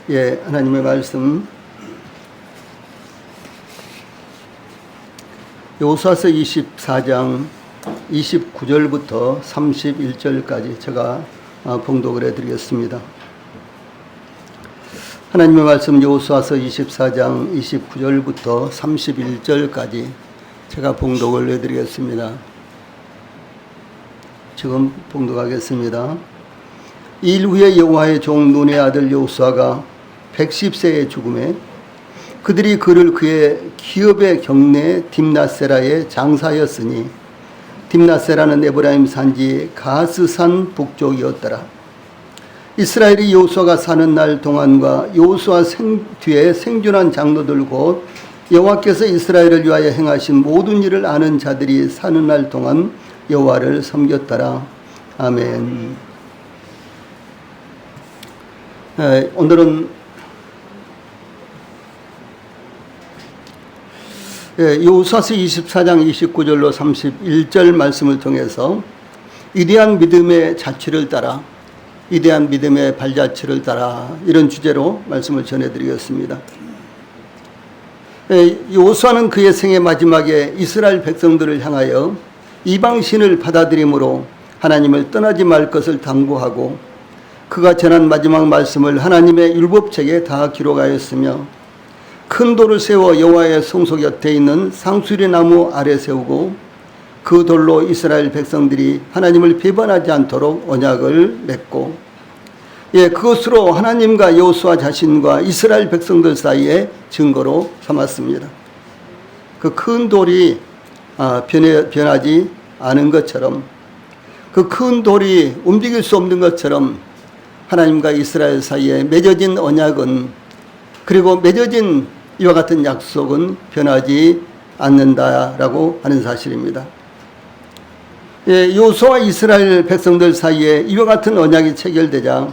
예, 하나님의 말씀 여호수아서 24장 29절부터 31절까지 제가 봉독을 해드리겠습니다. 하나님의 말씀 여호수아서 24장 29절부터 31절까지 제가 봉독을 해드리겠습니다. 지금 봉독하겠습니다. 이 일 후에 여호와의 종 눈의 아들 여호수아가 110세의 죽음에 그들이 그를 그의 기업의 경내 딥낫세라에 장사하였으니 딥낫세라는 에브라임 산지 가스산 북쪽이었더라. 이스라엘이 여호수아가 사는 날 동안과 여호수아 뒤에 생존한 장로들 곧 여호와께서 이스라엘을 위하여 행하신 모든 일을 아는 자들이 사는 날 동안 여호와를 섬겼더라. 아멘. 오늘은 여호수아서 24장 29절로 31절 말씀을 통해서 위대한 믿음의 자취를 따라 위대한 믿음의 발자취를 따라 이런 주제로 말씀을 전해드리겠습니다. 여호수아는 그의 생애 마지막에 이스라엘 백성들을 향하여 이방신을 받아들임으로 하나님을 떠나지 말 것을 당부하고 그가 전한 마지막 말씀을 하나님의 율법책에 다 기록하였으며 큰 돌을 세워 여호와의 성소 곁에 있는 상수리 나무 아래 세우고 그 돌로 이스라엘 백성들이 하나님을 배반하지 않도록 언약을 맺고 그것으로 하나님과 여호수아 자신과 이스라엘 백성들 사이에 증거로 삼았습니다. 그 큰 돌이 변하지 않은 것처럼 그 큰 돌이 움직일 수 없는 것처럼 하나님과 이스라엘 사이에 맺어진 언약은 그리고 맺어진 이와 같은 약속은 변하지 않는다라고 하는 사실입니다. 여호수아와 이스라엘 백성들 사이에 이와 같은 언약이 체결되자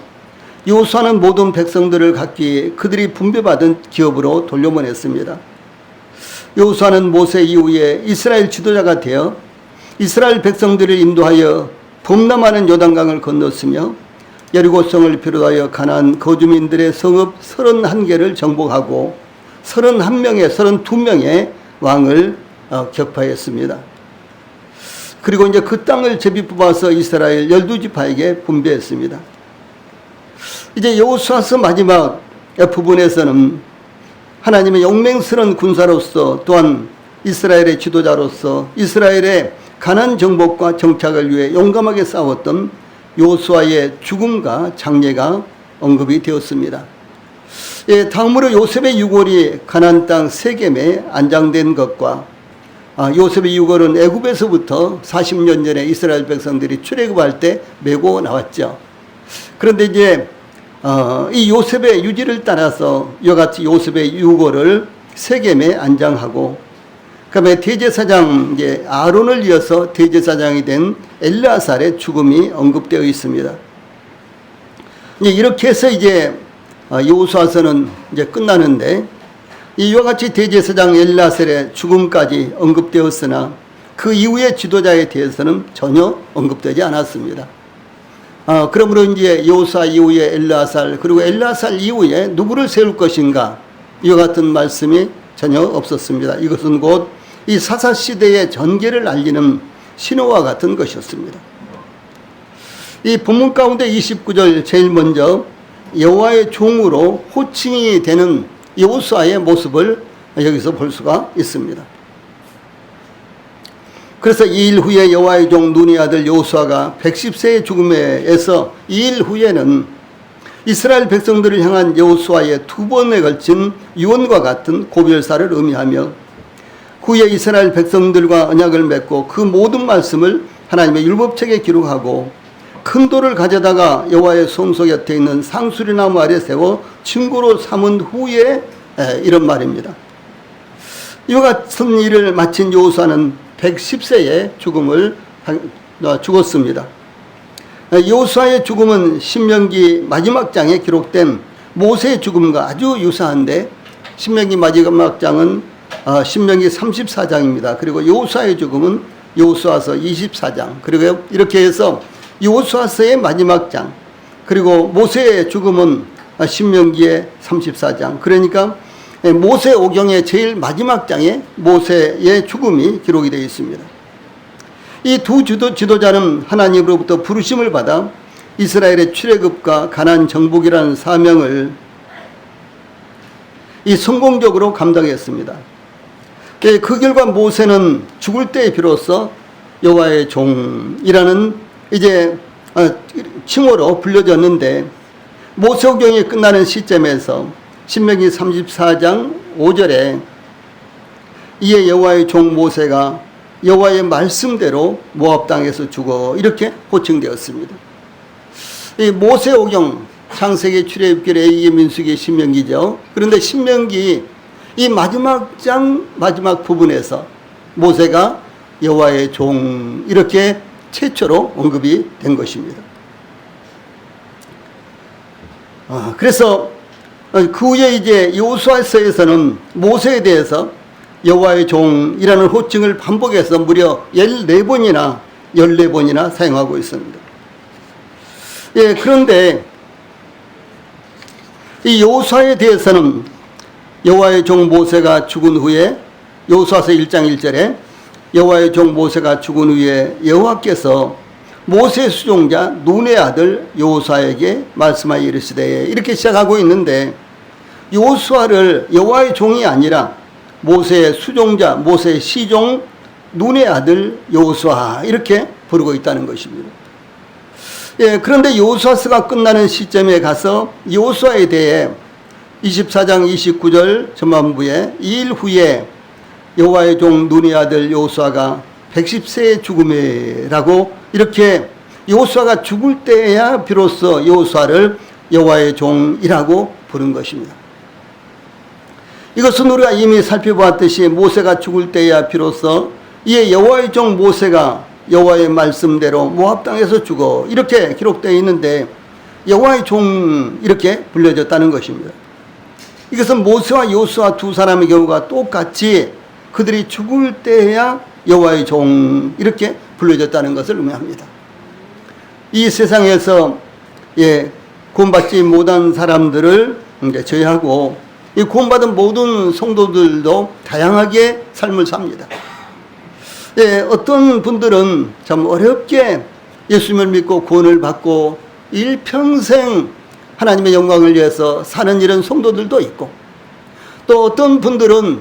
여호수아는 모든 백성들을 각기 그들이 분배받은 기업으로 돌려보냈습니다. 여호수아는 모세 이후에 이스라엘 지도자가 되어 이스라엘 백성들을 인도하여 범람하는 요단강을 건넜으며 여리고성을 비롯하여 가나안 거주민들의 성읍 31개를 정복하고 32명의 왕을 격파했습니다. 그리고 이제 그 땅을 제비 뽑아서 이스라엘 12지파에게 분배했습니다. 이제 여호수아서 마지막 부분에서는 하나님의 용맹스러운 군사로서 또한 이스라엘의 지도자로서 이스라엘의 가나안 정복과 정착을 위해 용감하게 싸웠던 여호수아의 죽음과 장례가 언급이 되었습니다. 다음으로 요셉의 유골이 가나안 땅 세겜에 안장된 것과 요셉의 유골은 애굽에서부터 40년 전에 이스라엘 백성들이 출애굽할 때 메고 나왔죠. 그런데 이제 이 요셉의 유지를 따라서 이와 같이 요셉의 유골을 세겜에 안장하고 그다음에 대제사장 아론을 이어서 대제사장이 된 엘르아살의 죽음이 언급되어 있습니다. 이렇게 해서 이제 여호수아서는 이제 끝나는데 이와 같이 대제사장 엘르아살의 죽음까지 언급되었으나 그 이후의 지도자에 대해서는 전혀 언급되지 않았습니다. 그러므로 이제 여호수아 이후에 엘르아살 그리고 엘르아살 이후에 누구를 세울 것인가 이와 같은 말씀이 전혀 없었습니다. 이것은 곧 이 사사시대의 전개를 알리는 신호와 같은 것이었습니다. 이 본문 가운데 29절 제일 먼저 여호와의 종으로 호칭이 되는 여호수아의 모습을 여기서 볼 수가 있습니다. 그래서 이 일 후에 여호와의 종 눈의 아들 여호수아가 110세의 죽음에서 이 일 후에는 이스라엘 백성들을 향한 여호수아의 두 번에 걸친 유언과 같은 고별사를 의미하며 후에 이스라엘 백성들과 언약을 맺고 그 모든 말씀을 하나님의 율법책에 기록하고 큰 돌을 가져다가 여호와의 성소 곁에 있는 상수리 나무 아래 세워 증거로 삼은 후에 이런 말입니다. 이와 같은 일을 마친 여호수아는 110세의 죽음을 죽었습니다. 여호수아의 죽음은 신명기 마지막 장에 기록된 모세의 죽음과 아주 유사한데 신명기 마지막 장은 신명기 34장입니다. 그리고 여호수아의 죽음은 여호수아서 24장 그리고 이렇게 해서 여호수아서의 마지막 장 그리고 모세의 죽음은 신명기의 34장. 그러니까 모세오경의 제일 마지막 장에 모세의 죽음이 기록이 되어 있습니다. 이 두 지도자는 하나님으로부터 부르심을 받아 이스라엘의 출애굽과 가나안 정복이라는 사명을 성공적으로 감당했습니다. 그 결과 모세는 죽을 때에 비로소 여호와의 종이라는 이제 칭호로 불려졌는데, 모세오경이 끝나는 시점에서 신명기 34장 5절에 이에 여호와의 종 모세가 여호와의 말씀대로 모압 땅에서 죽어 이렇게 호칭되었습니다. 이 모세오경 창세기, 출애굽기, 레위기, 민수기, 신명기죠. 그런데 신명기 이 마지막 장 마지막 부분에서 모세가 여호와의 종 이렇게 최초로 언급이 된 것입니다. 그래서 그 후에 이제 여호수아서에서는 모세에 대해서 여호와의 종이라는 호칭을 반복해서 무려 14번이나 사용하고 있습니다. 그런데 이 여호수아에 대해서는 여호와의 종 모세가 죽은 후에 여호수아서 1장 1절에 여호와의 종 모세가 죽은 후에 여호와께서 모세의 수종자 눈의 아들 여호수아에게 말씀하여 이르시되 이렇게 시작하고 있는데, 여호수아를 여호와의 종이 아니라 모세의 수종자, 모세의 시종 눈의 아들 여호수아 이렇게 부르고 있다는 것입니다. 그런데 여호수아서가 끝나는 시점에 가서 여호수아에 대해 24장 29절 전반부에 2일 후에 여호와의 종 눈의 아들 여호수아가 110세의 죽음에라고 이렇게 여호수아가 죽을 때야 비로소 여호수아를 여호와의 종이라고 부른 것입니다. 이것은 우리가 이미 살펴보았듯이 모세가 죽을 때야 비로소 이에 여호와의 종 모세가 여호와의 말씀대로 모압 땅에서 죽어 이렇게 기록되어 있는데, 여호와의 종 이렇게 불려졌다는 것입니다. 이것은 모세와 여호수아 두 사람의 경우가 똑같이 그들이 죽을 때야 여호와의 종 이렇게 불려졌다는 것을 의미합니다. 이 세상에서 구원받지 못한 사람들을 이제 제외하고 이 구원받은 모든 성도들도 다양하게 삶을 삽니다. 어떤 분들은 참 어렵게 예수님을 믿고 구원을 받고 일평생 하나님의 영광을 위해서 사는 이런 성도들도 있고, 또 어떤 분들은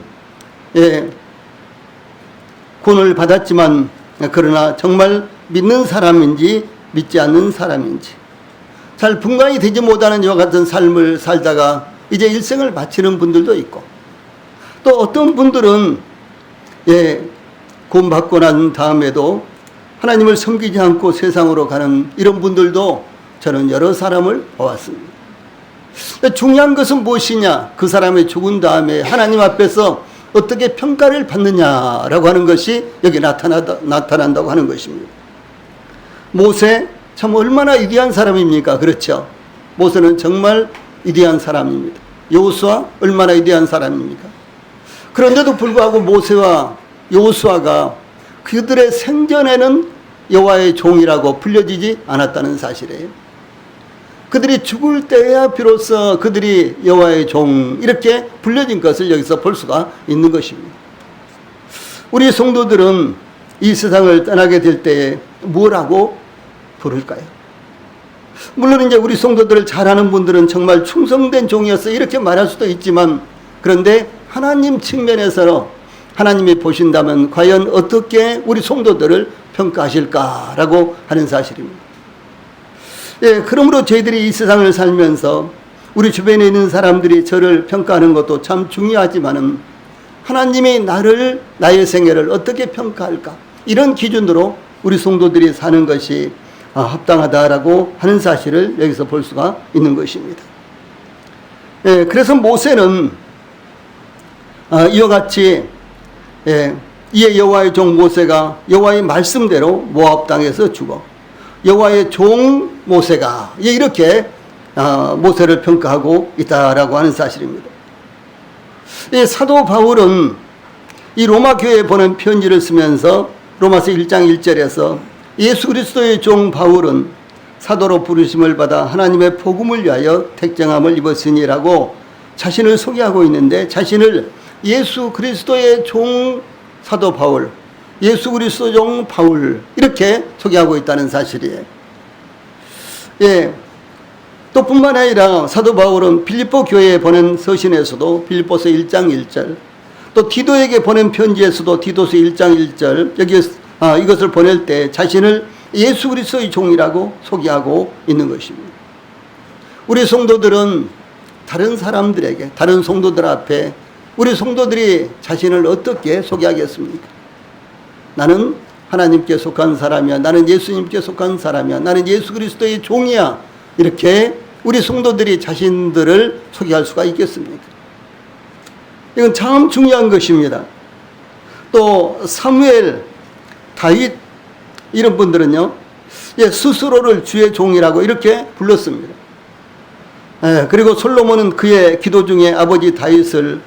구원을 받았지만 그러나 정말 믿는 사람인지 믿지 않는 사람인지 잘 분간이 되지 못하는 이와 같은 삶을 살다가 이제 일생을 바치는 분들도 있고, 또 어떤 분들은 구원받고 난 다음에도 하나님을 섬기지 않고 세상으로 가는 이런 분들도 저는 여러 사람을 보았습니다. 중요한 것은 무엇이냐? 그 사람이 죽은 다음에 하나님 앞에서 어떻게 평가를 받느냐라고 하는 것이 여기 나타난다고 하는 것입니다. 모세 참 얼마나 위대한 사람입니까? 그렇죠? 모세는 정말 위대한 사람입니다. 여호수아 얼마나 위대한 사람입니까? 그런데도 불구하고 모세와 여호수아가 그들의 생전에는 여호와의 종이라고 불려지지 않았다는 사실이에요. 그들이 죽을 때야 비로소 그들이 여호와의 종 이렇게 불려진 것을 여기서 볼 수가 있는 것입니다. 우리 성도들은 이 세상을 떠나게 될 때에 뭐라고 부를까요? 물론 이제 우리 성도들을 잘 아는 분들은 정말 충성된 종이었어 이렇게 말할 수도 있지만, 그런데 하나님 측면에서 하나님이 보신다면 과연 어떻게 우리 성도들을 평가하실까라고 하는 사실입니다. 그러므로 저희들이 이 세상을 살면서 우리 주변에 있는 사람들이 저를 평가하는 것도 참 중요하지만은 하나님이 나의 생애를 어떻게 평가할까? 이런 기준으로 우리 성도들이 사는 것이 합당하다라고 하는 사실을 여기서 볼 수가 있는 것입니다. 그래서 모세는 이와 같이 이에 여호와의 종 모세가 여호와의 말씀대로 모압 땅에서 죽어 여호와의 종 모세가 이렇게 모세를 평가하고 있다라고 하는 사실입니다. 사도 바울은 이 로마 교회에 보낸 편지를 쓰면서 로마서 1장 1절에서 예수 그리스도의 종 바울은 사도로 부르심을 받아 하나님의 복음을 위하여 택정함을 입었으니라고 자신을 소개하고 있는데, 자신을 예수 그리스도의 종 사도 바울, 예수 그리스도 종 바울 이렇게 소개하고 있다는 사실이에요. 예. 또 뿐만 아니라 사도 바울은 빌립보 교회에 보낸 서신에서도 빌립보서 1장 1절, 또 디도에게 보낸 편지에서도 디도서 1장 1절, 이것을 보낼 때 자신을 예수 그리스도의 종이라고 소개하고 있는 것입니다. 우리 성도들은 다른 사람들에게, 다른 성도들 앞에 우리 성도들이 자신을 어떻게 소개하겠습니까? 나는 하나님께 속한 사람이야, 나는 예수님께 속한 사람이야, 나는 예수 그리스도의 종이야, 이렇게 우리 성도들이 자신들을 소개할 수가 있겠습니까? 이건 참 중요한 것입니다. 또 사무엘, 다윗 이런 분들은요, 스스로를 주의 종이라고 이렇게 불렀습니다. 그리고 솔로몬은 그의 기도 중에 아버지 다윗을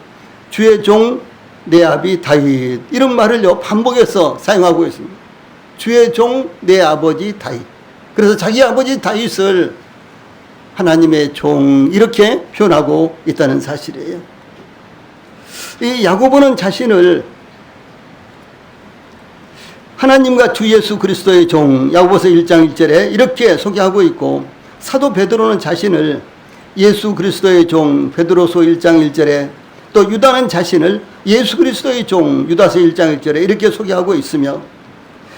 주의 종 내 아비 다윗, 이런 말을요 반복해서 사용하고 있습니다. 주의 종 내 아버지 다윗. 그래서 자기 아버지 다윗을 하나님의 종 이렇게 표현하고 있다는 사실이에요. 이 야고보는 자신을 하나님과 주 예수 그리스도의 종, 야고보서 1장 1절에 이렇게 소개하고 있고, 사도 베드로는 자신을 예수 그리스도의 종, 베드로서 1장 1절에, 또 유다는 자신을 예수 그리스도의 종, 유다서 1장 1절에 이렇게 소개하고 있으며,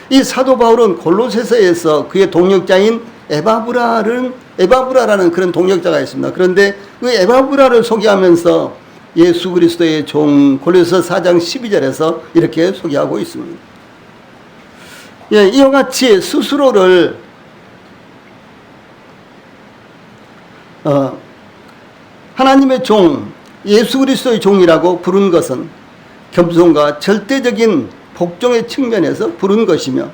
이 사도 바울은 골로새서에서 그의 동역자인 에바브라라는 그런 동역자가 있습니다. 그런데 그 에바브라를 소개하면서 예수 그리스도의 종, 골로새서 4장 12절에서 이렇게 소개하고 있습니다. 이와 같이 스스로를 하나님의 종, 예수 그리스도의 종이라고 부른 것은 겸손과 절대적인 복종의 측면에서 부른 것이며,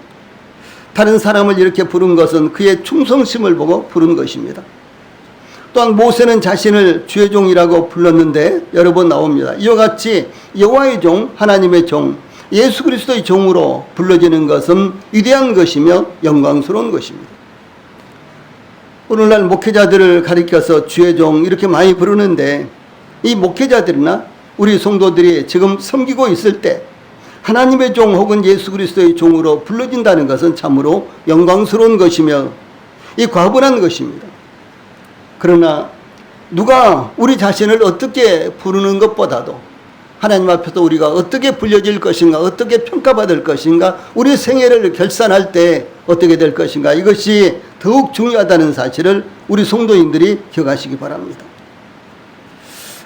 다른 사람을 이렇게 부른 것은 그의 충성심을 보고 부른 것입니다. 또한 모세는 자신을 주의 종이라고 불렀는데 여러 번 나옵니다. 이와 같이 여호와의 종, 하나님의 종, 예수 그리스도의 종으로 불러지는 것은 위대한 것이며 영광스러운 것입니다. 오늘날 목회자들을 가리켜서 주의 종 이렇게 많이 부르는데, 이 목회자들이나 우리 성도들이 지금 섬기고 있을 때 하나님의 종 혹은 예수 그리스도의 종으로 불러진다는 것은 참으로 영광스러운 것이며 이 과분한 것입니다. 그러나 누가 우리 자신을 어떻게 부르는 것보다도 하나님 앞에서 우리가 어떻게 불려질 것인가, 어떻게 평가받을 것인가, 우리 생애를 결산할 때 어떻게 될 것인가, 이것이 더욱 중요하다는 사실을 우리 성도인들이 기억하시기 바랍니다.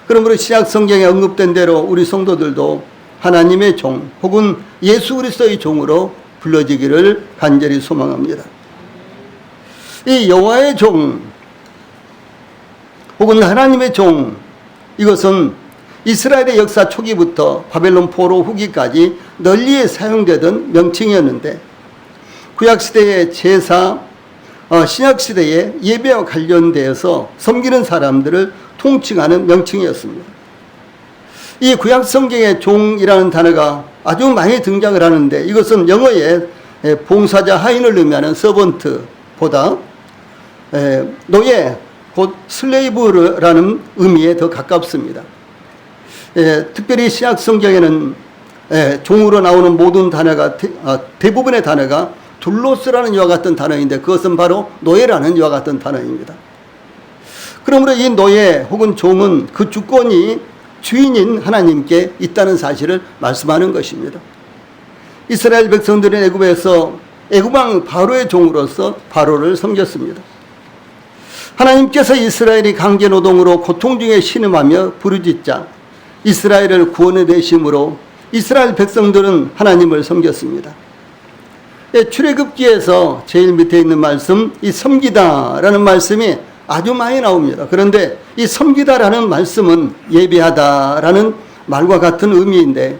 그러므로 신약 성경에 언급된 대로 우리 성도들도 하나님의 종 혹은 예수 그리스도의 종으로 불러지기를 간절히 소망합니다. 이 여호와의 종 혹은 하나님의 종, 이것은 이스라엘의 역사 초기부터 바벨론 포로 후기까지 널리 사용되던 명칭이었는데, 구약시대의 제사, 신약시대의 예배와 관련되어서 섬기는 사람들을 통칭하는 명칭이었습니다. 이 구약 성경의 종이라는 단어가 아주 많이 등장을 하는데, 이것은 영어의 봉사자, 하인을 의미하는 서번트보다 노예, 곧 슬레이브라는 의미에 더 가깝습니다. 특별히 신약 성경에는 종으로 나오는 모든 단어가 대부분의 단어가 둘로스라는 이와 같은 단어인데, 그것은 바로 노예라는 이와 같은 단어입니다. 그러므로 이 노예 혹은 종은 그 주권이 주인인 하나님께 있다는 사실을 말씀하는 것입니다. 이스라엘 백성들은 애굽에서 애굽왕 바로의 종으로서 바로를 섬겼습니다. 하나님께서 이스라엘이 강제노동으로 고통 중에 신음하며 부르짖자 이스라엘을 구원해 내심으로 이스라엘 백성들은 하나님을 섬겼습니다. 출애굽기에서 제일 밑에 있는 말씀, 이 섬기다라는 말씀이 아주 많이 나옵니다. 그런데 이 섬기다라는 말씀은 예배하다라는 말과 같은 의미인데,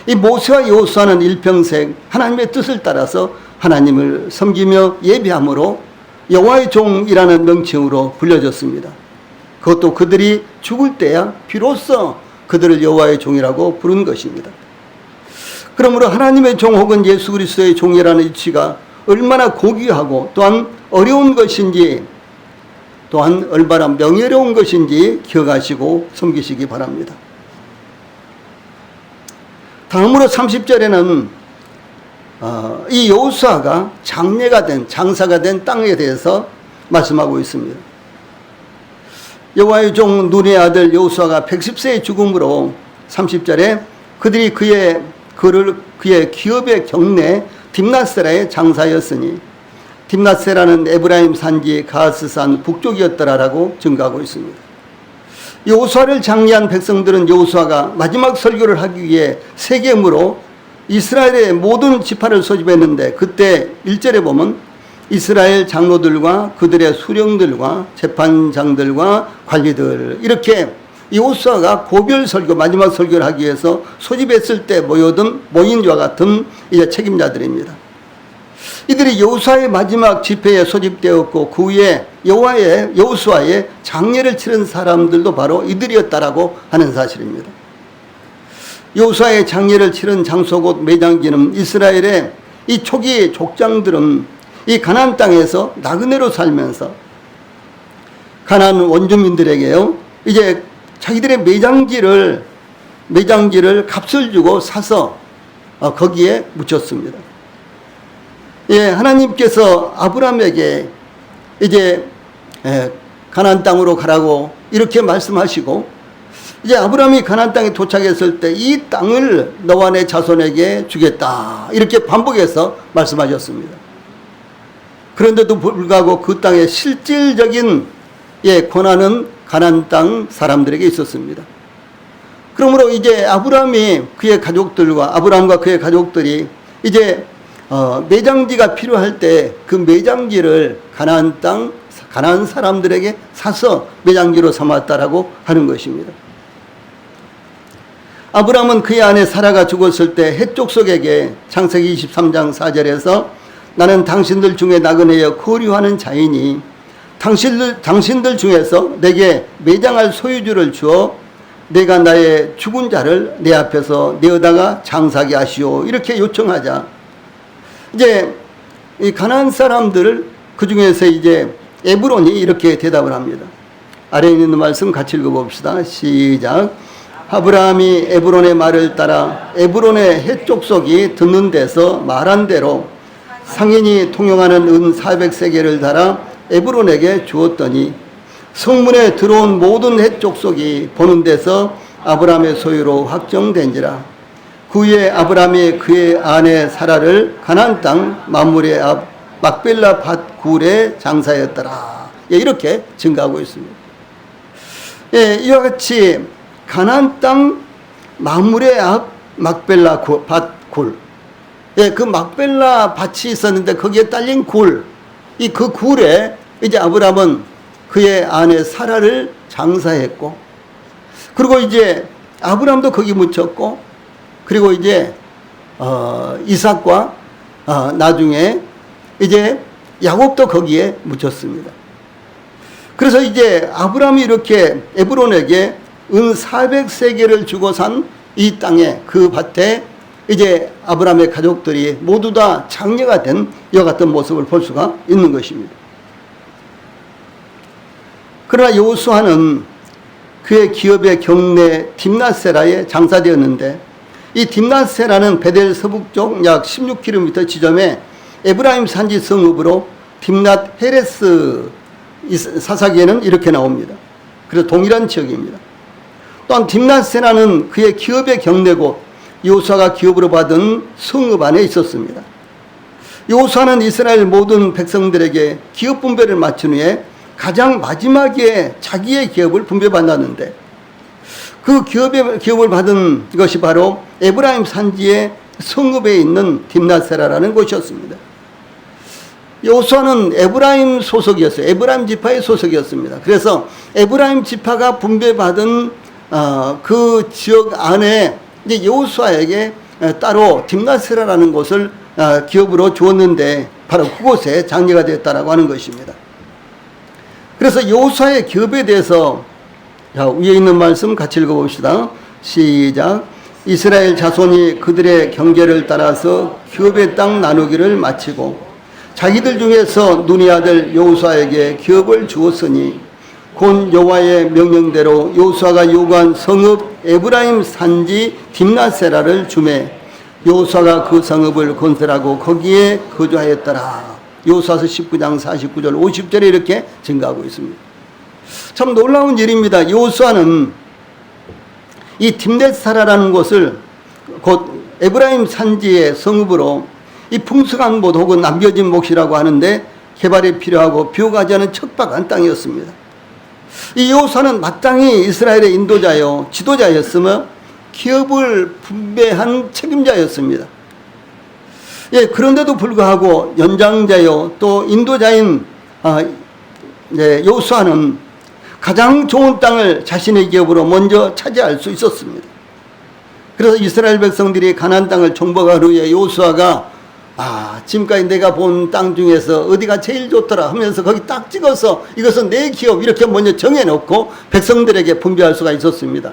이 모세와 여호수아는 일평생 하나님의 뜻을 따라서 하나님을 섬기며 예배함으로 여호와의 종이라는 명칭으로 불려졌습니다. 그것도 그들이 죽을 때야 비로소 그들을 여호와의 종이라고 부른 것입니다. 그러므로 하나님의 종 혹은 예수 그리스도의 종이라는 이치가 얼마나 고귀하고 또한 어려운 것인지 또한 얼마나 명예로운 것인지 기억하시고 섬기시기 바랍니다. 다음으로 30절에는 이 여호수아가 장사가 된 땅에 대해서 말씀하고 있습니다. 여호와의 종 눈의 아들 여호수아가 110세의 죽음으로 30절에 그들이 그의 기업의 경내 딥낫세라의 장사였으니 딥낫세라는 에브라임 산지 가스산 북쪽이었더라라고 증거하고 있습니다. 여호수아를 장려한 백성들은 여호수아가 마지막 설교를 하기 위해 세겜으로 이스라엘의 모든 지파를 소집했는데 그때 1절에 보면 이스라엘 장로들과 그들의 수령들과 재판장들과 관리들 이렇게 여호수아가 고별 설교 마지막 설교를 하기 위해서 소집했을 때 모인 자와 같은 이제 책임자들입니다. 이들이 여호수아의 마지막 집회에 소집되었고 그 후에 여호수아의 장례를 치른 사람들도 바로 이들이었다라고 하는 사실입니다. 여호수아의 장례를 치른 장소 곧 매장지는 이스라엘의 이 초기 족장들은 이 가나안 땅에서 나그네로 살면서 가나안 원주민들에게요 이제 자기들의 매장지를 값을 주고 사서 거기에 묻혔습니다. 예, 하나님께서 아브라함에게 이제 가나안 땅으로 가라고 이렇게 말씀하시고 이제 아브라함이 가나안 땅에 도착했을 때 이 땅을 너와 내 자손에게 주겠다 이렇게 반복해서 말씀하셨습니다. 그런데도 불구하고 그 땅의 실질적인 권한은 가나안 땅 사람들에게 있었습니다. 그러므로 이제 아브라함과 그의 가족들이 이제 매장지가 필요할 때 그 매장지를 가나안 사람들에게 사서 매장지로 삼았다라고 하는 것입니다. 아브라함은 그의 아내 사라가 죽었을 때 헷족속에게 창세기 23장 4절에서 나는 당신들 중에 나그네여 거류하는 자이니 당신들 중에서 내게 매장할 소유주를 주어 내가 나의 죽은 자를 내 앞에서 내어다가 장사하게 하시오 이렇게 요청하자 이제 이 가나안 사람들 그 중에서 이제 에브론이 이렇게 대답을 합니다. 아래에 있는 말씀 같이 읽어봅시다. 시작. 아브라함이 에브론의 말을 따라 에브론의 헷족속이 듣는 데서 말한 대로 상인이 통용하는 은 400세겔을 달아 에브론에게 주었더니 성문에 들어온 모든 헷족속이 보는 데서 아브라함의 소유로 확정된지라. 그 후에 아브라함이 그의 아내 사라를 가나안 땅 만물의 앞 막벨라 밭 굴에 장사였더라. 이렇게 증가하고 있습니다. 이와 같이 가나안 땅 만물의 앞 막벨라 밭 굴. 그 막벨라 밭이 있었는데 거기에 딸린 굴. 그 굴에 이제 아브라함은 그의 아내 사라를 장사했고, 그리고 이제 아브라함도 거기 묻혔고, 그리고 이제 이삭과 나중에 이제 야곱도 거기에 묻혔습니다. 그래서 이제 아브라함이 이렇게 에브론에게 은 400세겔을 주고 산 이 땅에 그 밭에 이제 아브라함의 가족들이 모두 다 장례가 된 이와 같은 모습을 볼 수가 있는 것입니다. 그러나 여호수아는 그의 기업의 경내 딥낫세라에 장사되었는데 이 딥낫세라는 베델 서북쪽 약 16km 지점에 에브라임 산지 성읍으로 딥낫 헤레스 사사기에는 이렇게 나옵니다. 그래서 동일한 지역입니다. 또한 딥낫세라는 그의 기업의 경내고 여호수아가 기업으로 받은 성읍 안에 있었습니다. 여호수아는 이스라엘 모든 백성들에게 기업 분배를 마친 후에 가장 마지막에 자기의 기업을 분배받았는데 그 기업을 받은 것이 바로 에브라임 산지의 성읍에 있는 딥낫세라라는 곳이었습니다. 여호수아는 에브라임 소속이었어요. 에브라임 지파의 소속이었습니다. 그래서 에브라임 지파가 분배받은 그 지역 안에 이제 여호수아에게 따로 딥낫세라라는 곳을 기업으로 주었는데 바로 그곳에 장례가 됐다라고 하는 것입니다. 그래서 여호수아의 기업에 대해서 위에 있는 말씀 같이 읽어봅시다. 시작. 이스라엘 자손이 그들의 경계를 따라서 기업의 땅 나누기를 마치고 자기들 중에서 눈의 아들 여호수아에게 기업을 주었으니 곧 여호와의 명령대로 여호수아가 요구한 성읍 에브라임 산지 딥나세라를 주매 여호수아가 그 성읍을 건설하고 거기에 거주하였더라. 여호수아서 19장 49절 50절에 이렇게 증가하고 있습니다. 참 놀라운 일입니다. 여호수아는 이 딥나세라라는 곳을 곧 에브라임 산지의 성읍으로 이 풍성한 못 혹은 남겨진 몫이라고 하는데 개발이 필요하고 비옥하지 않은 척박한 땅이었습니다. 이 여호수아는 마땅히 이스라엘의 인도자요 지도자였으며 기업을 분배한 책임자였습니다. 예, 그런데도 불구하고 연장자요 또 인도자인 여호수아는 가장 좋은 땅을 자신의 기업으로 먼저 차지할 수 있었습니다. 그래서 이스라엘 백성들이 가나안 땅을 정복한 후에 여호수아가 지금까지 내가 본 땅 중에서 어디가 제일 좋더라 하면서 거기 딱 찍어서 이것은 내 기업 이렇게 먼저 정해놓고 백성들에게 분배할 수가 있었습니다.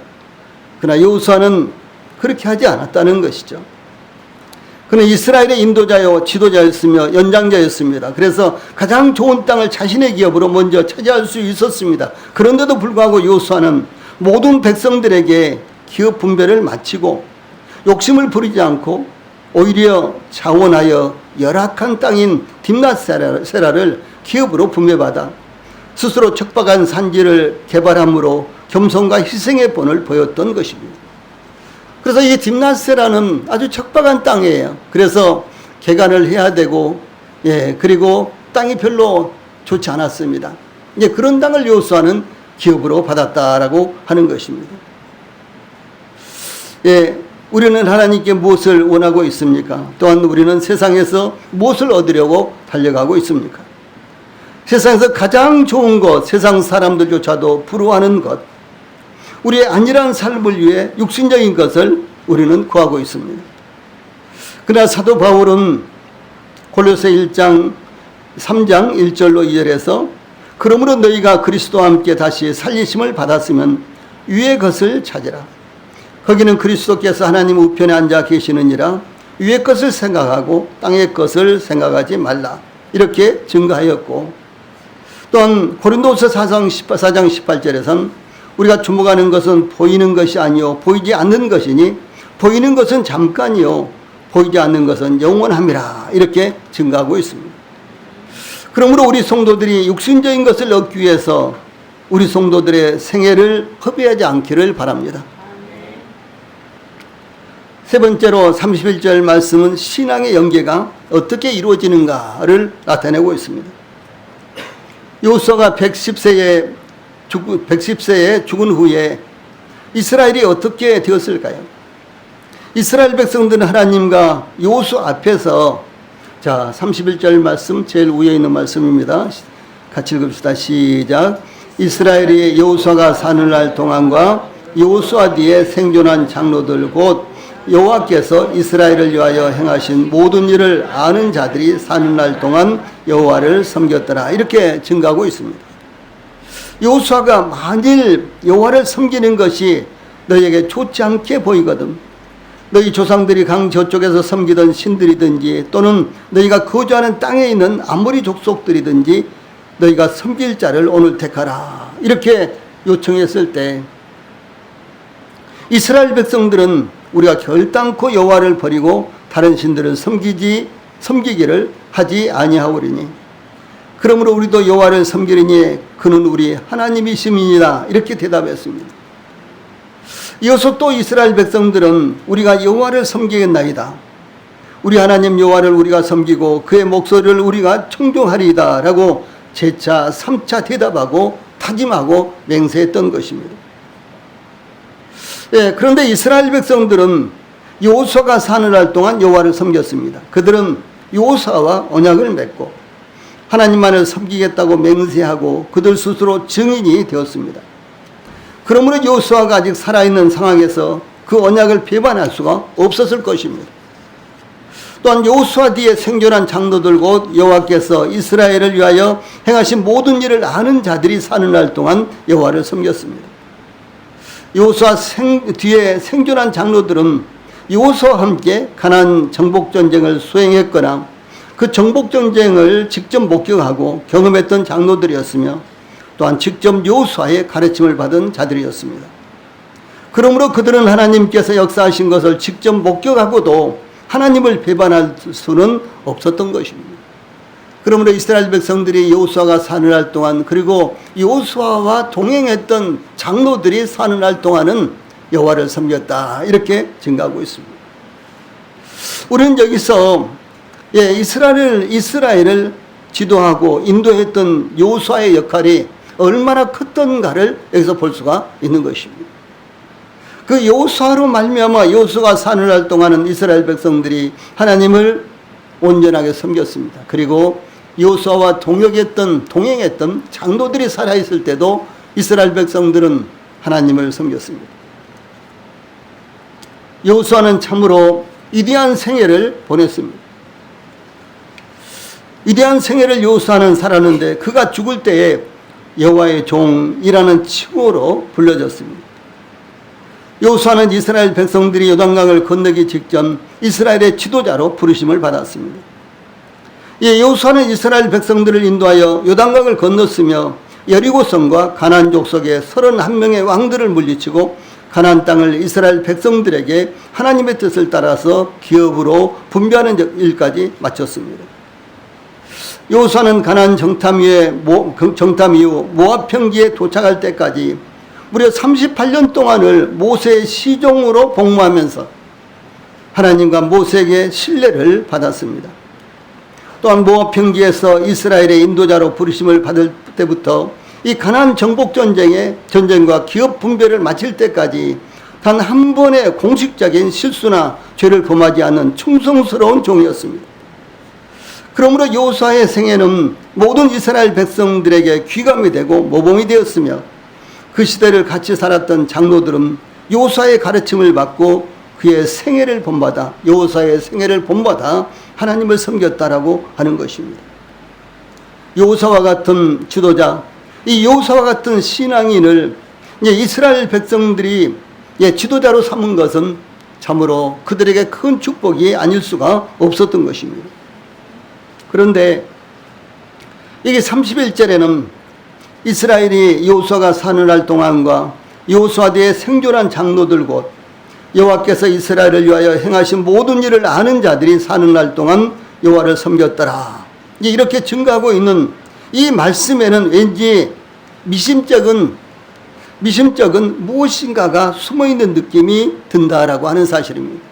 그러나 여호수아는 그렇게 하지 않았다는 것이죠. 그는 이스라엘의 인도자요 지도자였으며 연장자였습니다. 그래서 가장 좋은 땅을 자신의 기업으로 먼저 차지할 수 있었습니다. 그런데도 불구하고 여호수아는 모든 백성들에게 기업 분배를 마치고 욕심을 부리지 않고 오히려 자원하여 열악한 땅인 딥나세라를 기업으로 분배받아 스스로 척박한 산지를 개발함으로 겸손과 희생의 본을 보였던 것입니다. 그래서 이 딥나세라는 아주 척박한 땅이에요. 그래서 개간을 해야 되고 그리고 땅이 별로 좋지 않았습니다. 이제 그런 땅을 여호수아는 기업으로 받았다라고 하는 것입니다. 우리는 하나님께 무엇을 원하고 있습니까? 또한 우리는 세상에서 무엇을 얻으려고 달려가고 있습니까? 세상에서 가장 좋은 것, 세상 사람들조차도 부러워하는 것, 우리의 안일한 삶을 위해 육신적인 것을 우리는 구하고 있습니다. 그러나 사도 바울은 골로새 1장 3장 1절로 2절에서 그러므로 너희가 그리스도와 함께 다시 살리심을 받았으면 위의 것을 찾으라. 거기는 그리스도께서 하나님 우편에 앉아 계시느니라. 위의 것을 생각하고 땅의 것을 생각하지 말라. 이렇게 증거하였고, 또한 고린도서 4장 18절에선 우리가 주목하는 것은 보이는 것이 아니요 보이지 않는 것이니 보이는 것은 잠깐이요 보이지 않는 것은 영원함이라. 이렇게 증거하고 있습니다. 그러므로 우리 성도들이 육신적인 것을 얻기 위해서 우리 성도들의 생애를 허비하지 않기를 바랍니다. 세 번째로 31절 말씀은 신앙의 연계가 어떻게 이루어지는가를 나타내고 있습니다. 여호수아가 110세에 죽은 후에 이스라엘이 어떻게 되었을까요? 이스라엘 백성들은 하나님과 여호수아 앞에서 31절 말씀 제일 위에 있는 말씀입니다. 같이 읽읍시다. 시작. 이스라엘이 여호수아가 사느날 동안과 여호수아 뒤에 생존한 장로들 곧 여호와께서 이스라엘을 위하여 행하신 모든 일을 아는 자들이 사는 날 동안 여호와를 섬겼더라. 이렇게 증가하고 있습니다. 여호수아가 만일 여호와를 섬기는 것이 너희에게 좋지 않게 보이거든 너희 조상들이 강 저쪽에서 섬기던 신들이든지 또는 너희가 거주하는 땅에 있는 아모리 족속들이든지 너희가 섬길 자를 오늘 택하라. 이렇게 요청했을 때 이스라엘 백성들은 우리가 결단코 여호와를 버리고 다른 신들을 섬기기를 하지 아니하오리니 그러므로 우리도 여호와를 섬기리니 그는 우리 하나님이심이니라. 이렇게 대답했습니다. 이어서 또 이스라엘 백성들은 우리가 여호와를 섬기겠나이다. 우리 하나님 여호와를 우리가 섬기고 그의 목소리를 우리가 청종하리이다 라고 재차 3차 대답하고 다짐하고 맹세했던 것입니다. 그런데 이스라엘 백성들은 여호수아가 사느날 동안 여호와를 섬겼습니다. 그들은 여호수아와 언약을 맺고 하나님만을 섬기겠다고 맹세하고 그들 스스로 증인이 되었습니다. 그러므로 여호수아가 아직 살아있는 상황에서 그 언약을 배반할 수가 없었을 것입니다. 또한 여호수아 뒤에 생존한 장로들 곧 여호와께서 이스라엘을 위하여 행하신 모든 일을 아는 자들이 사는 날 동안 여호와를 섬겼습니다. 여호수아 뒤에 생존한 장로들은 여호수아와 함께 가나안 정복 전쟁을 수행했거나 그 정복전쟁을 직접 목격하고 경험했던 장로들이었으며 또한 직접 여호수아의 가르침을 받은 자들이었습니다. 그러므로 그들은 하나님께서 역사하신 것을 직접 목격하고도 하나님을 배반할 수는 없었던 것입니다. 그러므로 이스라엘 백성들이 여호수아가 사느날 동안, 그리고 여호수아와 동행했던 장로들이 사느날 동안은 여호와를 섬겼다, 이렇게 증가하고 있습니다. 우리는 여기서 이스라엘을 지도하고 인도했던 여호수아의 역할이 얼마나 컸던가를 여기서 볼 수가 있는 것입니다. 그 여호수아로 말미암아 여호수아가 사느날 동안은 이스라엘 백성들이 하나님을 온전하게 섬겼습니다. 그리고 여호수아와 동행했던 장로들이 살아있을 때도 이스라엘 백성들은 하나님을 섬겼습니다. 여호수아는 참으로 위대한 생애를 보냈습니다. 위대한 생애를 여호수아는 살았는데 그가 죽을 때에 여호와의 종이라는 칭호로 불려졌습니다. 여호수아는 이스라엘 백성들이 요단강을 건너기 직전 이스라엘의 지도자로 부르심을 받았습니다. 여호수아는 이스라엘 백성들을 인도하여 요단강을 건넜으며 여리고성과 가나안 족속의 31명의 왕들을 물리치고 가나안 땅을 이스라엘 백성들에게 하나님의 뜻을 따라서 기업으로 분배하는 일까지 마쳤습니다. 여호수아는 가나안 정탐 이후 모압 평지에 도착할 때까지 무려 38년 동안을 모세의 시종으로 복무하면서 하나님과 모세에게 신뢰를 받았습니다. 또한 모압 평지에서 이스라엘의 인도자로 부르심을 받을 때부터 이 가나안 정복전쟁과 기업 분배를 마칠 때까지 단 한 번의 공식적인 실수나 죄를 범하지 않는 충성스러운 종이었습니다. 그러므로 여호수아의 생애는 모든 이스라엘 백성들에게 귀감이 되고 모범이 되었으며 그 시대를 같이 살았던 장로들은 여호수아의 가르침을 받고 그의 생애를 본받아 여호수아의 생애를 본받아 하나님을 섬겼다라고 하는 것입니다. 여호수아와 같은 지도자, 이 여호수아와 같은 신앙인을 이스라엘 백성들이 지도자로 삼은 것은 참으로 그들에게 큰 축복이 아닐 수가 없었던 것입니다. 그런데 이게 31절에는 이스라엘이 여호수아가 사느날 동안과 여호수아 뒤에 생존한 장로들 곧 여호와께서 이스라엘을 위하여 행하신 모든 일을 아는 자들이 사는 날 동안 여호와를 섬겼더라. 이렇게 증가하고 있는 이 말씀에는 왠지 미심쩍은 무엇인가가 숨어있는 느낌이 든다라고 하는 사실입니다.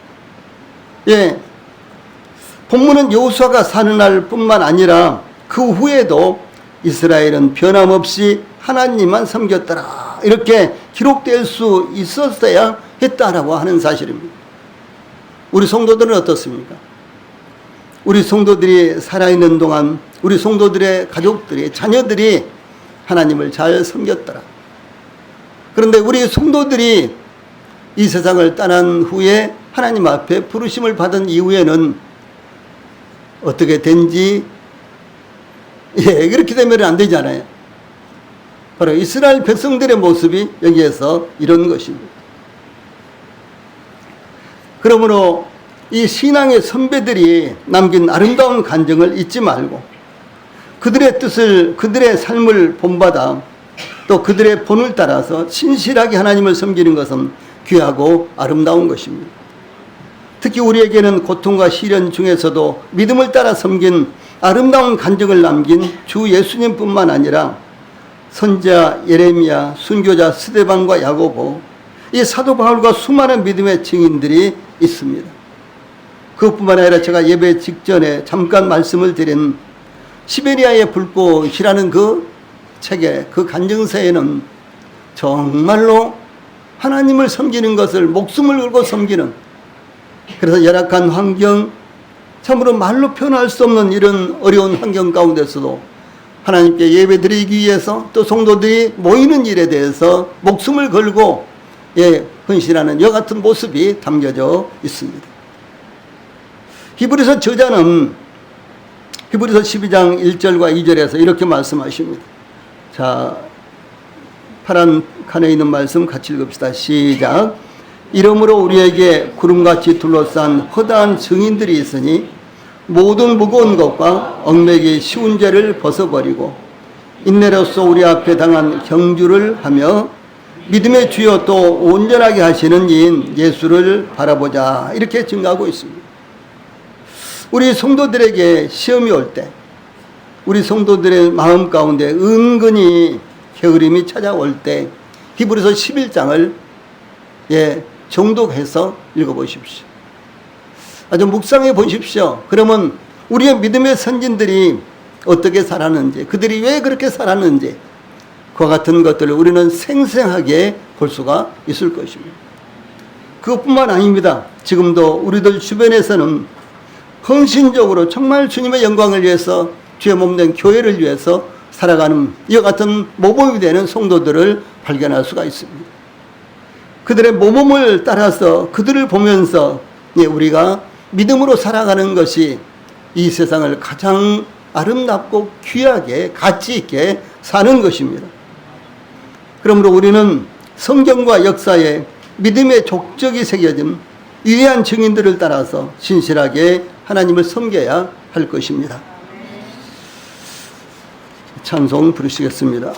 본문은 여호수아가 사는 날뿐만 아니라 그 후에도 이스라엘은 변함없이 하나님만 섬겼더라, 이렇게 기록될 수 있었어야 했다라고 하는 사실입니다. 우리 성도들은 어떻습니까? 우리 성도들이 살아있는 동안 우리 성도들의 가족들이, 자녀들이 하나님을 잘 섬겼더라. 그런데 우리 성도들이 이 세상을 떠난 후에 하나님 앞에 부르심을 받은 이후에는 어떻게 된지, 그렇게 되면 안 되잖아요. 바로 이스라엘 백성들의 모습이 여기에서 이런 것입니다. 그러므로 이 신앙의 선배들이 남긴 아름다운 간증을 잊지 말고 그들의 뜻을, 그들의 삶을 본받아 또 그들의 본을 따라서 신실하게 하나님을 섬기는 것은 귀하고 아름다운 것입니다. 특히 우리에게는 고통과 시련 중에서도 믿음을 따라 섬긴 아름다운 간증을 남긴 주 예수님뿐만 아니라 선지자 예레미야, 순교자 스데반과 야고보, 이 사도 바울과 수많은 믿음의 증인들이 있습니다. 그것뿐만 아니라 제가 예배 직전에 잠깐 말씀을 드린 시베리아의 불꽃이라는 그 책의 그 간증서에는 정말로 하나님을 섬기는 것을 목숨을 걸고 섬기는, 그래서 열악한 환경, 참으로 말로 표현할 수 없는 이런 어려운 환경 가운데서도 하나님께 예배 드리기 위해서 또 성도들이 모이는 일에 대해서 목숨을 걸고 헌신하는 이와 같은 모습이 담겨져 있습니다. 히브리서 저자는 히브리서 12장 1절과 2절에서 이렇게 말씀하십니다. 자, 파란 칸에 있는 말씀 같이 읽읍시다. 시작. 이러므로 우리에게 구름같이 둘러싼 허다한 증인들이 있으니 모든 무거운 것과 얽매기 쉬운 죄를 벗어버리고 인내로서 우리 앞에 당한 경주를 하며 믿음의 주여 또 온전하게 하시는 이인 예수를 바라보자, 이렇게 증가하고 있습니다. 우리 성도들에게 시험이 올 때, 우리 성도들의 마음 가운데 은근히 게으름이 찾아올 때 히브리서 11장을 정독해서 읽어보십시오. 아주 묵상해 보십시오. 그러면 우리의 믿음의 선진들이 어떻게 살았는지, 그들이 왜 그렇게 살았는지, 그와 같은 것들을 우리는 생생하게 볼 수가 있을 것입니다. 그것뿐만 아닙니다. 지금도 우리들 주변에서는 헌신적으로 정말 주님의 영광을 위해서, 주의 몸된 교회를 위해서 살아가는 이와 같은 모범이 되는 성도들을 발견할 수가 있습니다. 그들의 모범을 따라서 그들을 보면서 우리가 믿음으로 살아가는 것이 이 세상을 가장 아름답고 귀하게 가치 있게 사는 것입니다. 그러므로 우리는 성경과 역사에 믿음의 족적이 새겨진 위대한 증인들을 따라서 신실하게 하나님을 섬겨야 할 것입니다. 찬송 부르시겠습니다.